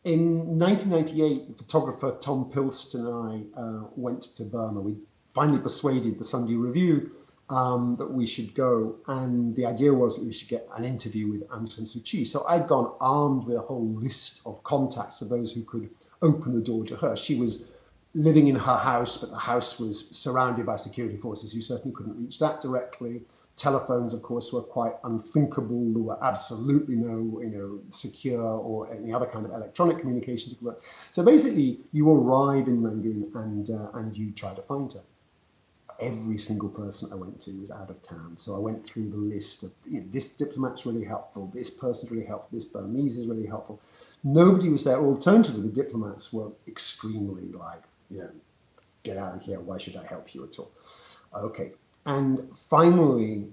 In 1998, the photographer Tom Pilston and I went to Burma. We finally persuaded the Sunday Review that we should go, and the idea was that we should get an interview with Aung San Suu Kyi. So I'd gone armed with a whole list of contacts of those who could open the door to her. She was living in her house, but the house was surrounded by security forces. You certainly couldn't reach that directly. Telephones, of course, were quite unthinkable. There were absolutely no, secure or any other kind of electronic communications. So basically, you arrive in Rangoon and you try to find her. Every single person I went to was out of town. So I went through the list of, this diplomat's really helpful, this person's really helpful, this Burmese is really helpful. Nobody was there. Alternatively, the diplomats were extremely like, get out of here, why should I help you at all? Okay. And finally,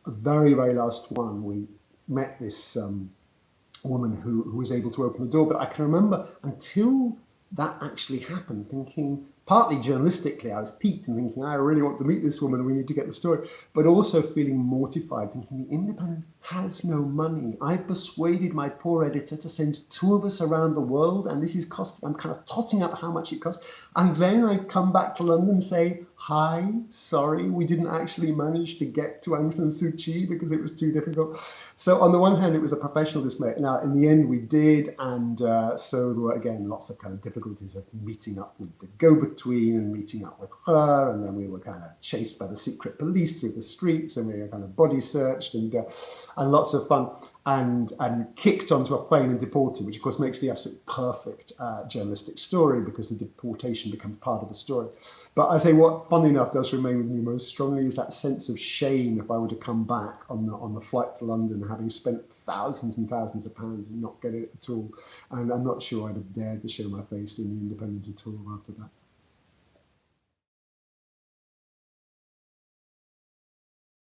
a very, very last one, we met this woman who was able to open the door. But I can remember until that actually happened, thinking, partly journalistically, I was piqued and thinking, I really want to meet this woman, we need to get the story, but also feeling mortified, thinking the Independent has no money. I persuaded my poor editor to send two of us around the world, and this is costing, I'm kind of totting up how much it costs. And then I come back to London and say, hi, sorry, we didn't actually manage to get to Aung San Suu Kyi because it was too difficult. So on the one hand, it was a professional dismay. Now, in the end, we did, and so there were, again, lots of kind of difficulties of meeting up with the go-between and meeting up with her, and then we were kind of chased by the secret police through the streets, and we were kind of body searched, and lots of fun, and kicked onto a plane and deported, which of course makes the absolute perfect journalistic story because the deportation becomes part of the story. But I say what, funny enough, does remain with me most strongly is that sense of shame if I were to come back on the flight to London, having spent thousands and thousands of pounds and not get it at all. And I'm not sure I'd have dared to show my face in the Independent at all after that.